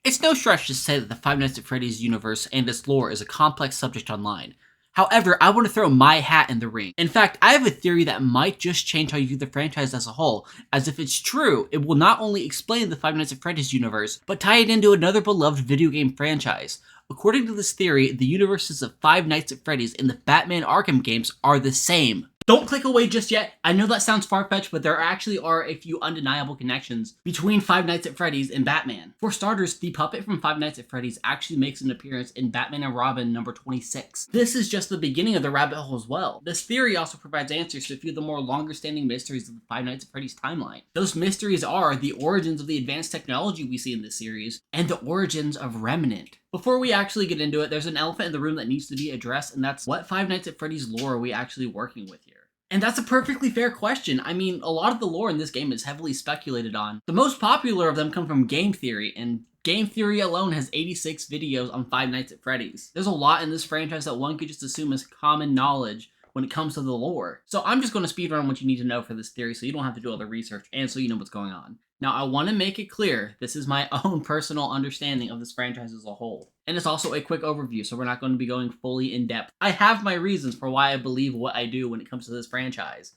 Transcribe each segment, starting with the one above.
It's no stretch to say that the Five Nights at Freddy's universe and its lore is a complex subject online. However, I want to throw my hat in the ring. In fact, I have a theory that might just change how you view the franchise as a whole, as if it's true, it will not only explain the Five Nights at Freddy's universe, but tie it into another beloved video game franchise. According to this theory, the universes of Five Nights at Freddy's and the Batman Arkham games are the same. Don't click away just yet. I know that sounds far-fetched, but there actually are a few undeniable connections between Five Nights at Freddy's and Batman. For starters, the puppet from Five Nights at Freddy's actually makes an appearance in Batman and Robin number 26. This is just the beginning of the rabbit hole as well. This theory also provides answers to a few of the more longer-standing mysteries of the Five Nights at Freddy's timeline. Those mysteries are the origins of the advanced technology we see in this series, and the origins of Remnant. Before we actually get into it, there's an elephant in the room that needs to be addressed, and that's what Five Nights at Freddy's lore are we actually working with here? And that's a perfectly fair question. I mean, a lot of the lore in this game is heavily speculated on. The most popular of them come from Game Theory, and Game Theory alone has 86 videos on Five Nights at Freddy's. There's a lot in this franchise that one could just assume is common knowledge when it comes to the lore. So I'm just going to speedrun what you need to know for this theory so you don't have to do all the research and so you know what's going on. Now, I want to make it clear, this is my own personal understanding of this franchise as a whole. And it's also a quick overview, so we're not going to be going fully in depth. I have my reasons for why I believe what I do when it comes to this franchise.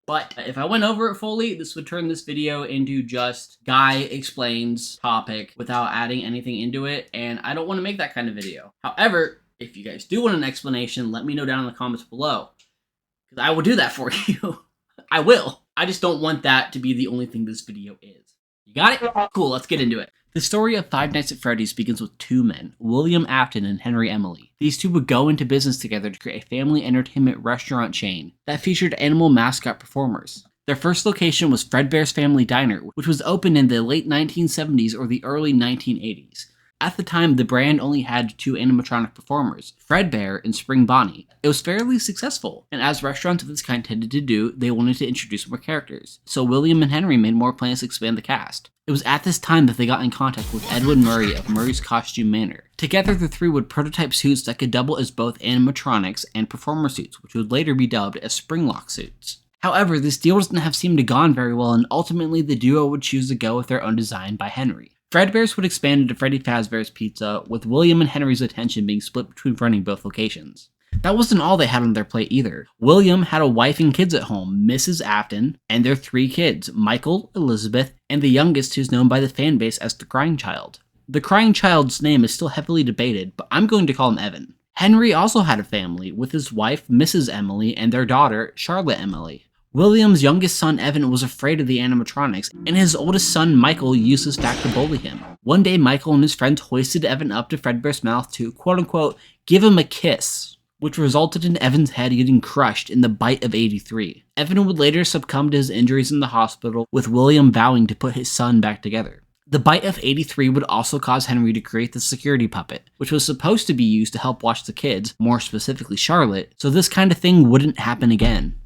But if I went over it fully, this would turn this video into just guy explains topic without adding anything into it, and I don't want to make that kind of video. However, if you guys do want an explanation, let me know down in the comments below, because I will do that for you. I will. I just don't want that to be the only thing this video is. You got it? Cool, let's get into it. The story of Five Nights at Freddy's begins with two men, William Afton and Henry Emily. These two would go into business together to create a family entertainment restaurant chain that featured animal mascot performers. Their first location was Fredbear's Family Diner, which was opened in the late 1970s or the early 1980s. At the time, the brand only had two animatronic performers, Fredbear and Spring Bonnie. It was fairly successful, and as restaurants of this kind tended to do, they wanted to introduce more characters. So William and Henry made more plans to expand the cast. It was at this time that they got in contact with Edwin Murray of Murray's Costume Manor. Together, the three would prototype suits that could double as both animatronics and performer suits, which would later be dubbed as Springlock suits. However, this deal doesn't have seemed to gone very well, and ultimately the duo would choose to go with their own design by Henry. Fredbear's would expand into Freddy Fazbear's Pizza, with William and Henry's attention being split between running both locations. That wasn't all they had on their plate either. William had a wife and kids at home, Mrs. Afton, and their three kids, Michael, Elizabeth, and the youngest who's known by the fanbase as the Crying Child. The Crying Child's name is still heavily debated, but I'm going to call him Evan. Henry also had a family, with his wife, Mrs. Emily, and their daughter, Charlotte Emily. William's youngest son, Evan, was afraid of the animatronics, and his oldest son, Michael, used this fact to bully him. One day, Michael and his friends hoisted Evan up to Fredbear's mouth to, quote-unquote, give him a kiss, which resulted in Evan's head getting crushed in the bite of 83. Evan would later succumb to his injuries in the hospital, with William vowing to put his son back together. The bite of 83 would also cause Henry to create the security puppet, which was supposed to be used to help watch the kids, more specifically Charlotte, so this kind of thing wouldn't happen again.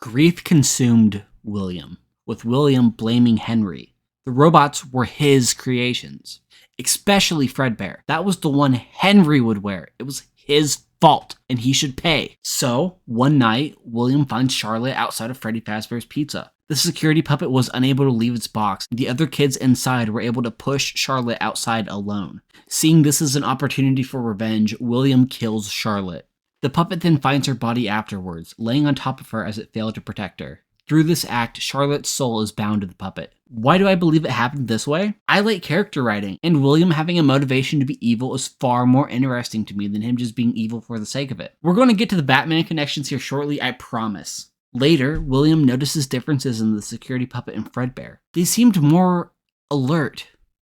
Grief consumed William, with William blaming Henry. The robots were his creations, especially Fredbear. That was the one Henry would wear. It was his fault, and he should pay. So, one night, William finds Charlotte outside of Freddy Fazbear's Pizza. The security puppet was unable to leave its box. The other kids inside were able to push Charlotte outside alone. Seeing this as an opportunity for revenge, William kills Charlotte. The puppet then finds her body afterwards, laying on top of her as it failed to protect her. Through this act, Charlotte's soul is bound to the puppet. Why do I believe it happened this way? I like character writing, and William having a motivation to be evil is far more interesting to me than him just being evil for the sake of it. We're going to get to the Batman connections here shortly, I promise. Later, William notices differences in the security puppet and Fredbear. They seemed more alert,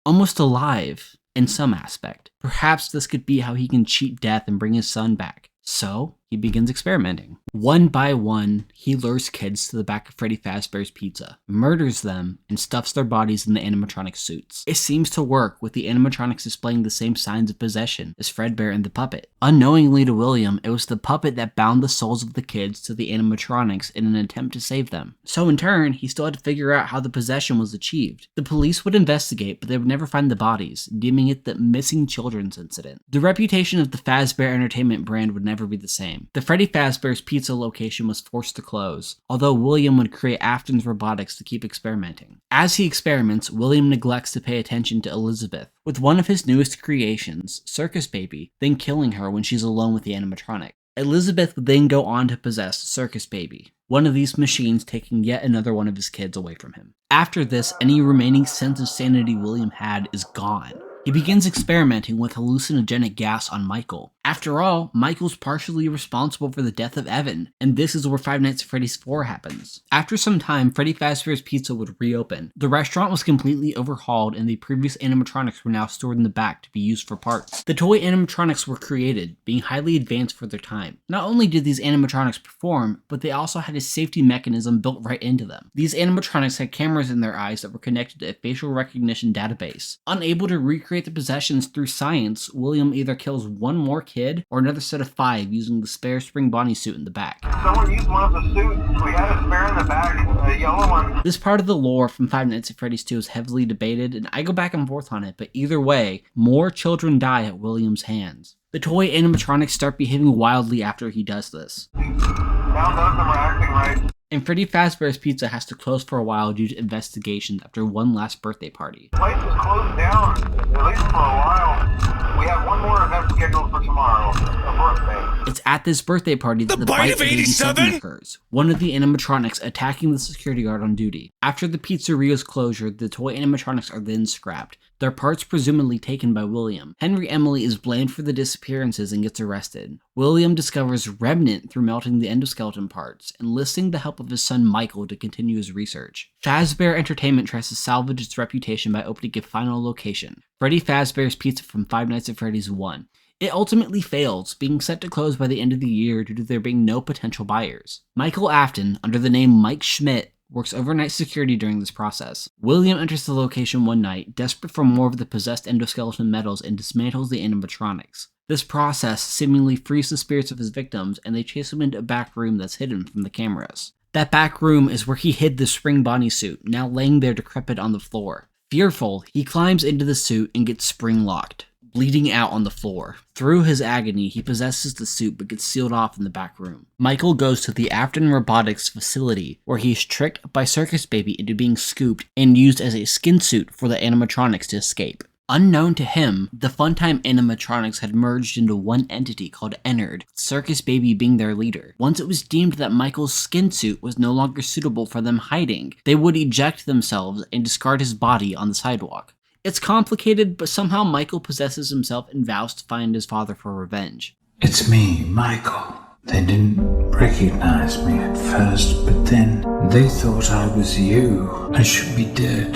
almost alive in some aspect. Perhaps this could be how he can cheat death and bring his son back. So, he begins experimenting. One by one, he lures kids to the back of Freddy Fazbear's Pizza, murders them, and stuffs their bodies in the animatronic suits. It seems to work, with the animatronics displaying the same signs of possession as Fredbear and the puppet. Unknowingly to William, it was the puppet that bound the souls of the kids to the animatronics in an attempt to save them. So in turn, he still had to figure out how the possession was achieved. The police would investigate, but they would never find the bodies, deeming it the missing children's incident. The reputation of the Fazbear Entertainment brand would never be the same. time. The Freddy Fazbear's Pizza location was forced to close, although William would create Afton's robotics to keep experimenting. As he experiments, William neglects to pay attention to Elizabeth, with one of his newest creations, Circus Baby, then killing her when she's alone with the animatronic. Elizabeth would then go on to possess Circus Baby, one of these machines taking yet another one of his kids away from him. After this, any remaining sense of sanity William had is gone. He begins experimenting with hallucinogenic gas on Michael. After all, Michael's partially responsible for the death of Evan, and this is where Five Nights at Freddy's 4 happens. After some time, Freddy Fazbear's Pizza would reopen. The restaurant was completely overhauled, and the previous animatronics were now stored in the back to be used for parts. The toy animatronics were created, being highly advanced for their time. Not only did these animatronics perform, but they also had a safety mechanism built right into them. These animatronics had cameras in their eyes that were connected to a facial recognition database. Unable to recreate the possessions through science, William either kills one more kid or another set of 5 using the spare spring Bonnie suit in the back. Someone used one of the suits. We had a spare in the back, a yellow one. This part of the lore from Five Nights at Freddy's 2 is heavily debated, and I go back and forth on it, but either way, more children die at William's hands. The toy animatronics start behaving wildly after he does this. Now none of them are acting right. And Freddy Fazbear's Pizza has to close for a while due to investigations after one last birthday party. The place is closed down, at least for a while. We have one more event scheduled for tomorrow, a birthday. It's at this birthday party that the bite of 87 occurs, one of the animatronics attacking the security guard on duty. After the pizzeria's closure, the toy animatronics are then scrapped, their parts presumably taken by William. Henry Emily is blamed for the disappearances and gets arrested. William discovers Remnant through melting the endoskeleton parts, enlisting the help of his son Michael to continue his research. Fazbear Entertainment tries to salvage its reputation by opening a final location, Freddy Fazbear's Pizza from Five Nights at Freddy's 1. It ultimately fails, being set to close by the end of the year due to there being no potential buyers. Michael Afton, under the name Mike Schmidt, works overnight security during this process. William enters the location one night, desperate for more of the possessed endoskeleton metals, and dismantles the animatronics. This process seemingly frees the spirits of his victims, and they chase him into a back room that's hidden from the cameras. That back room is where he hid the spring Bonnie suit, now laying there decrepit on the floor. Fearful, he climbs into the suit and gets spring-locked, bleeding out on the floor. Through his agony, he possesses the suit but gets sealed off in the back room. Michael goes to the Afton Robotics facility, where he is tricked by Circus Baby into being scooped and used as a skin suit for the animatronics to escape. Unknown to him, the Funtime animatronics had merged into one entity called Ennard, with Circus Baby being their leader. Once it was deemed that Michael's skin suit was no longer suitable for them hiding, they would eject themselves and discard his body on the sidewalk. It's complicated, but somehow Michael possesses himself and vows to find his father for revenge. It's me, Michael. They didn't recognize me at first, but then they thought I was you. I should be dead,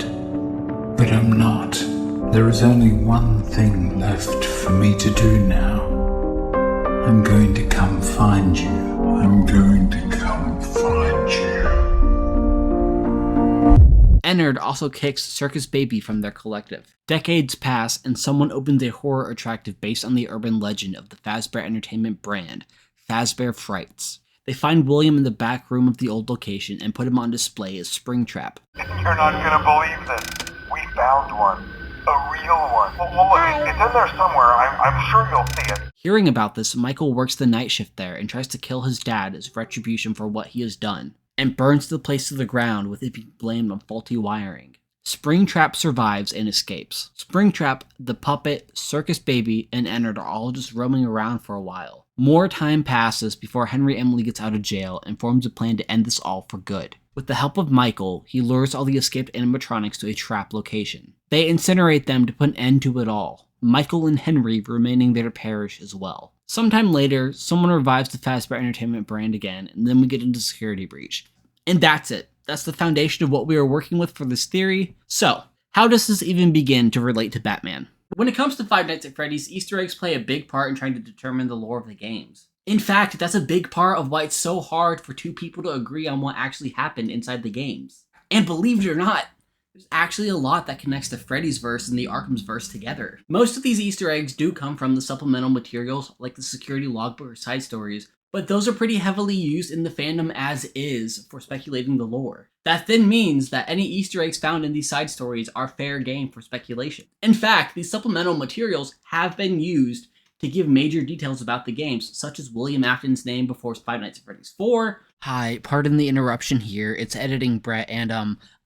but I'm not. There is only one thing left for me to do now. I'm going to come find you. I'm going to come find you. Ennard also kicks Circus Baby from their collective. Decades pass, and someone opens a horror attractive based on the urban legend of the Fazbear Entertainment brand, Fazbear Frights. They find William in the back room of the old location and put him on display as Springtrap. You're not gonna believe this. We found one. A real one. Well, look, it's in there somewhere. I'm sure you'll see it. Hearing about this, Michael works the night shift there and tries to kill his dad as retribution for what he has done, and burns the place to the ground with it being blamed on faulty wiring. Springtrap survives and escapes. Springtrap, the puppet, Circus Baby, and Ennard are all just roaming around for a while. More time passes before Henry Emily gets out of jail and forms a plan to end this all for good. With the help of Michael, he lures all the escaped animatronics to a trap location. They incinerate them to put an end to it all, Michael and Henry remaining there to perish as well. Sometime later, someone revives the Fazbear Entertainment brand again, and then we get into Security Breach. And that's it. That's the foundation of what we are working with for this theory. So, how does this even begin to relate to Batman? When it comes to Five Nights at Freddy's, Easter eggs play a big part in trying to determine the lore of the games. In fact, that's a big part of why it's so hard for two people to agree on what actually happened inside the games. And believe it or not, there's actually a lot that connects the Freddy's verse and the Arkham's verse together. Most of these Easter eggs do come from the supplemental materials, like the security logbook or side stories, but those are pretty heavily used in the fandom as is for speculating the lore. That then means that any Easter eggs found in these side stories are fair game for speculation. In fact, these supplemental materials have been used to give major details about the games, such as William Afton's name before Five Nights at Freddy's 4. Hi, pardon the interruption here, it's editing Brett, and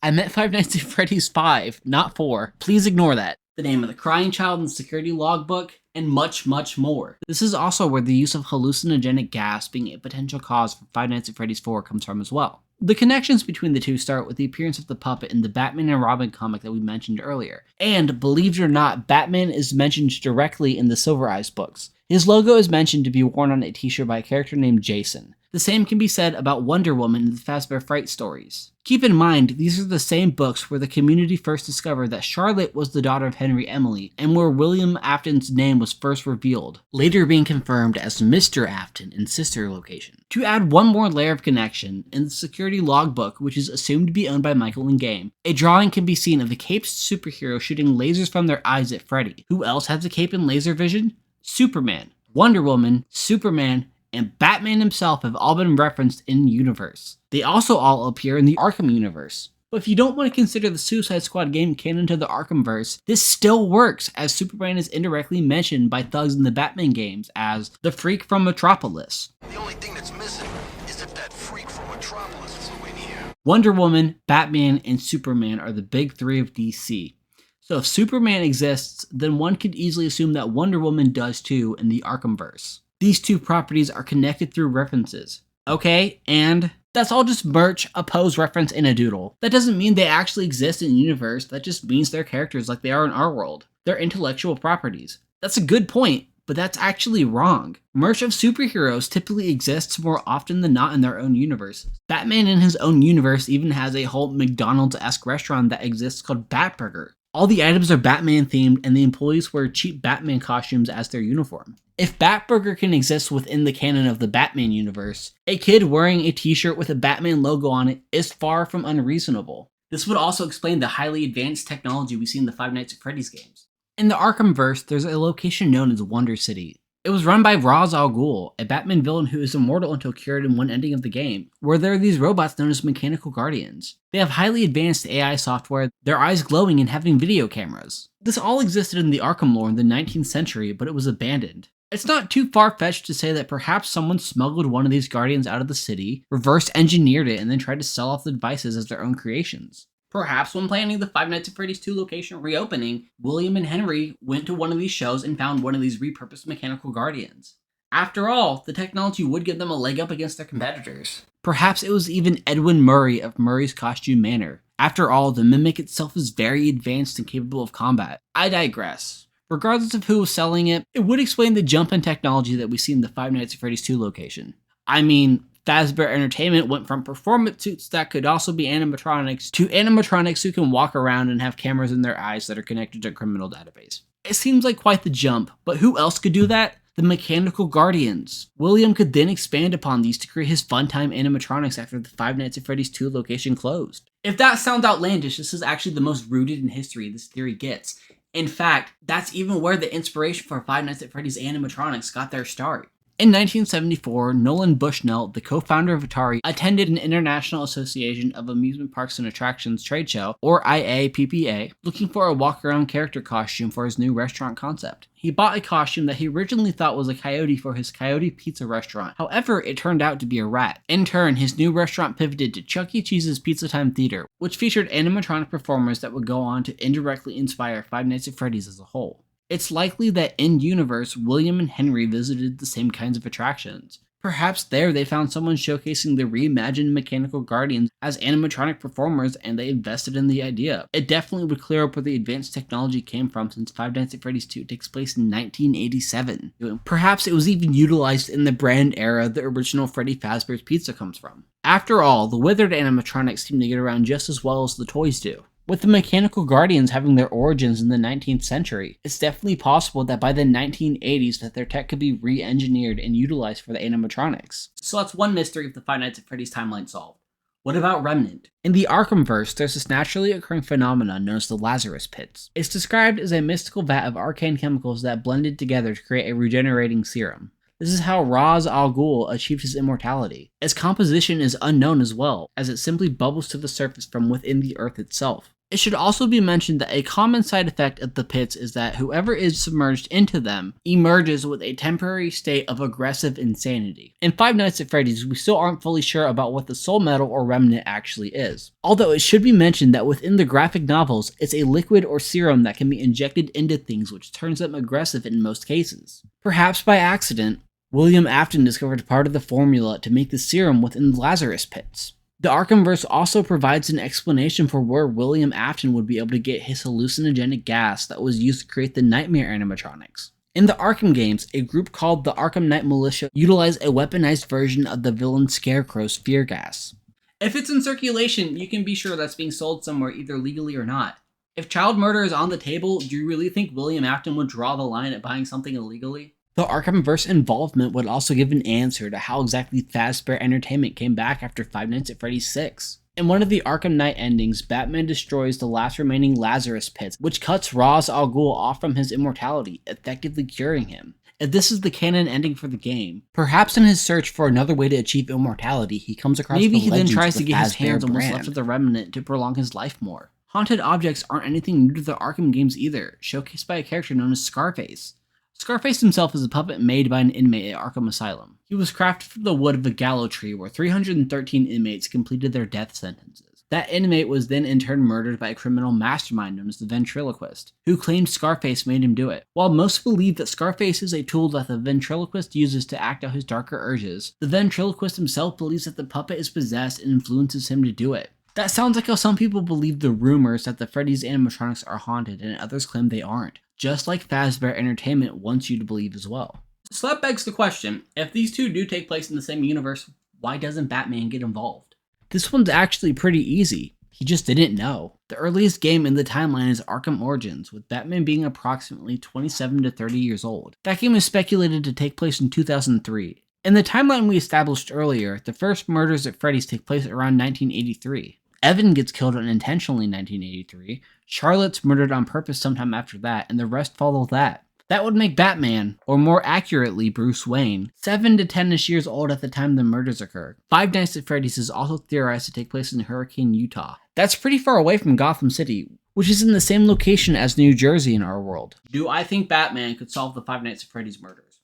I meant Five Nights at Freddy's 5, not 4. Please ignore that. The name of the crying child in the security logbook, and much, much more. This is also where the use of hallucinogenic gas being a potential cause for Five Nights at Freddy's 4 comes from as well. The connections between the two start with the appearance of the puppet in the Batman and Robin comic that we mentioned earlier. And, believe it or not, Batman is mentioned directly in the Silver Eyes books. His logo is mentioned to be worn on a t-shirt by a character named Jason. The same can be said about Wonder Woman in the Fazbear Fright stories. Keep in mind, these are the same books where the community first discovered that Charlotte was the daughter of Henry Emily, and where William Afton's name was first revealed, later being confirmed as Mr. Afton in sister location. To add one more layer of connection, in the security logbook, which is assumed to be owned by Michael in-game, a drawing can be seen of a caped superhero shooting lasers from their eyes at Freddy. Who else has a cape and laser vision? Superman, Wonder Woman, Superman, and Batman himself have all been referenced in-universe. They also all appear in the Arkham universe. But if you don't want to consider the Suicide Squad game canon to the Arkhamverse, this still works, as Superman is indirectly mentioned by thugs in the Batman games as the freak from Metropolis. The only thing that's missing is if that freak from Metropolis flew in here. Wonder Woman, Batman, and Superman are the big three of DC. So if Superman exists, then one could easily assume that Wonder Woman does too in the Arkhamverse. These two properties are connected through references. Okay, and that's all just merch, a pose reference, and a doodle. That doesn't mean they actually exist in the universe, that just means they're characters like they are in our world. They're intellectual properties. That's a good point, but that's actually wrong. Merch of superheroes typically exists more often than not in their own universe. Batman in his own universe even has a whole McDonald's-esque restaurant that exists called Batburger. All the items are Batman themed and the employees wear cheap Batman costumes as their uniform. If Batburger can exist within the canon of the Batman universe, a kid wearing a t-shirt with a Batman logo on it is far from unreasonable. This would also explain the highly advanced technology we see in the Five Nights at Freddy's games. In the Arkhamverse, there's a location known as Wonder City. It was run by Ra's al Ghul, a Batman villain who is immortal until cured in one ending of the game, where there are these robots known as mechanical guardians. They have highly advanced AI software, their eyes glowing and having video cameras. This all existed in the Arkham lore in the 19th century, but it was abandoned. It's not too far-fetched to say that perhaps someone smuggled one of these guardians out of the city, reverse engineered it, and then tried to sell off the devices as their own creations. Perhaps when planning the Five Nights at Freddy's 2 location reopening, William and Henry went to one of these shows and found one of these repurposed mechanical guardians. After all, the technology would give them a leg up against their competitors. Perhaps it was even Edwin Murray of Murray's Costume Manor. After all, the Mimic itself is very advanced and capable of combat. I digress. Regardless of who was selling it, it would explain the jump in technology that we see in the Five Nights at Freddy's 2 location. I mean, Fazbear Entertainment went from performance suits that could also be animatronics to animatronics who can walk around and have cameras in their eyes that are connected to a criminal database. It seems like quite the jump, but who else could do that? The Mechanical Guardians. William could then expand upon these to create his Funtime animatronics after the Five Nights at Freddy's 2 location closed. If that sounds outlandish, this is actually the most rooted in history this theory gets. In fact, that's even where the inspiration for Five Nights at Freddy's animatronics got their start. In 1974, Nolan Bushnell, the co-founder of Atari, attended an International Association of Amusement Parks and Attractions trade show, or IAPPA, looking for a walk-around character costume for his new restaurant concept. He bought a costume that he originally thought was a coyote for his Coyote Pizza restaurant. However, it turned out to be a rat. In turn, his new restaurant pivoted to Chuck E. Cheese's Pizza Time Theater, which featured animatronic performers that would go on to indirectly inspire Five Nights at Freddy's as a whole. It's likely that in-universe, William and Henry visited the same kinds of attractions. Perhaps there they found someone showcasing the reimagined Mechanical Guardians as animatronic performers and they invested in the idea. It definitely would clear up where the advanced technology came from since Five Nights at Freddy's 2 takes place in 1987. Perhaps it was even utilized in the brand era the original Freddy Fazbear's Pizza comes from. After all, the withered animatronics seem to get around just as well as the toys do. With the Mechanical Guardians having their origins in the 19th century, it's definitely possible that by the 1980s that their tech could be re-engineered and utilized for the animatronics. So that's one mystery of the Five Nights at Freddy's timeline solved. What about Remnant? In the Arkhamverse, there's this naturally occurring phenomenon known as the Lazarus Pits. It's described as a mystical vat of arcane chemicals that blended together to create a regenerating serum. This is how Ra's al Ghul achieved his immortality. Its composition is unknown as well, as it simply bubbles to the surface from within the earth itself. It should also be mentioned that a common side effect of the pits is that whoever is submerged into them emerges with a temporary state of aggressive insanity. In Five Nights at Freddy's, we still aren't fully sure about what the soul metal or remnant actually is. Although it should be mentioned that within the graphic novels, it's a liquid or serum that can be injected into things, which turns them aggressive in most cases. Perhaps by accident, William Afton discovered part of the formula to make the serum within the Lazarus pits. The Arkhamverse also provides an explanation for where William Afton would be able to get his hallucinogenic gas that was used to create the Nightmare animatronics. In the Arkham games, a group called the Arkham Knight Militia utilized a weaponized version of the villain Scarecrow's fear gas. If it's in circulation, you can be sure that's being sold somewhere either legally or not. If child murder is on the table, do you really think William Afton would draw the line at buying something illegally? The Arkhamverse involvement would also give an answer to how exactly Fazbear Entertainment came back after Five Nights at Freddy's 6. In one of the Arkham Knight endings, Batman destroys the last remaining Lazarus pits, which cuts Ra's al Ghul off from his immortality, effectively curing him. If this is the canon ending for the game, perhaps in his search for another way to achieve immortality, he comes across Maybe the he then legends tries of to the get his Fazbear hands on what's brand. left of the remnant to prolong his life more. Haunted objects aren't anything new to the Arkham games either, showcased by a character known as Scarface. Scarface himself is a puppet made by an inmate at Arkham Asylum. He was crafted from the wood of a gallows tree where 313 inmates completed their death sentences. That inmate was then in turn murdered by a criminal mastermind known as the Ventriloquist, who claimed Scarface made him do it. While most believe that Scarface is a tool that the Ventriloquist uses to act out his darker urges, the Ventriloquist himself believes that the puppet is possessed and influences him to do it. That sounds like how some people believe the rumors that the Freddy's animatronics are haunted and others claim they aren't, just like Fazbear Entertainment wants you to believe as well. So that begs the question, if these two do take place in the same universe, why doesn't Batman get involved? This one's actually pretty easy. He just didn't know. The earliest game in the timeline is Arkham Origins, with Batman being approximately 27 to 30 years old. That game is speculated to take place in 2003. In the timeline we established earlier, the first murders at Freddy's take place around 1983. Evan gets killed unintentionally in 1983, Charlotte's murdered on purpose sometime after that, and the rest follow that. That would make Batman, or more accurately Bruce Wayne, 7 to 10ish years old at the time the murders occur. Five Nights at Freddy's is also theorized to take place in Hurricane, Utah. That's pretty far away from Gotham City, which is in the same location as New Jersey in our world. Do I think Batman could solve the Five Nights at Freddy's murders?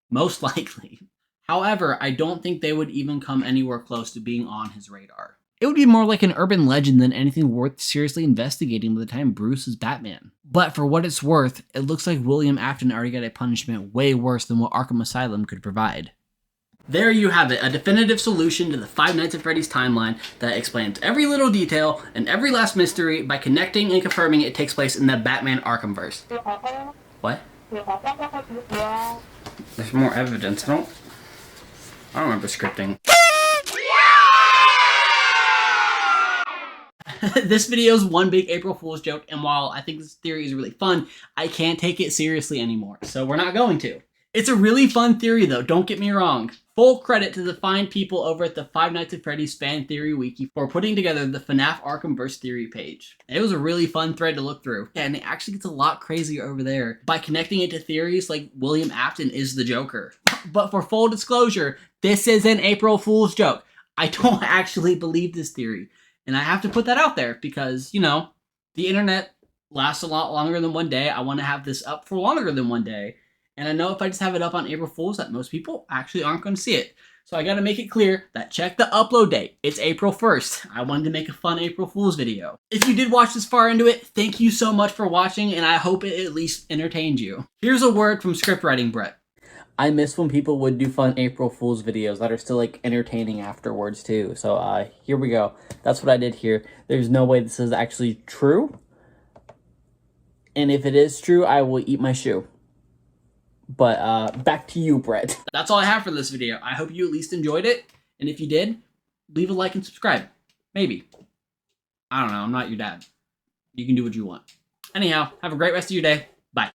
Most likely. However, I don't think they would even come anywhere close to being on his radar. It would be more like an urban legend than anything worth seriously investigating by the time Bruce is Batman. But for what it's worth, it looks like William Afton already got a punishment way worse than what Arkham Asylum could provide. There you have it, a definitive solution to the Five Nights at Freddy's timeline that explains every little detail and every last mystery by connecting and confirming it takes place in the Batman Arkhamverse. What? There's more evidence. I don't remember scripting. This video is one big April Fool's joke, and while I think this theory is really fun, I can't take it seriously anymore, so we're not going to. It's a really fun theory though, don't get me wrong. Full credit to the fine people over at the Five Nights at Freddy's Fan Theory Wiki for putting together the FNAF Arkhamverse theory page. It was a really fun thread to look through. Yeah, and it actually gets a lot crazier over there by connecting it to theories like William Afton is the Joker. But for full disclosure, this is an April Fool's joke. I don't actually believe this theory. And I have to put that out there because, you know, the internet lasts a lot longer than one day. I want to have this up for longer than one day. And I know if I just have it up on April Fool's that most people actually aren't going to see it. So I got to make it clear that check the upload date. It's April 1st. I wanted to make a fun April Fool's video. If you did watch this far into it, thank you so much for watching, and I hope it at least entertained you. Here's a word from scriptwriting Brett. I miss when people would do fun April Fool's videos that are still like entertaining afterwards too. So here we go. That's what I did here. There's no way this is actually true. And if it is true, I will eat my shoe. But back to you, Brett. That's all I have for this video. I hope you at least enjoyed it. And if you did, leave a like and subscribe. Maybe. I don't know. I'm not your dad. You can do what you want. Anyhow, have a great rest of your day.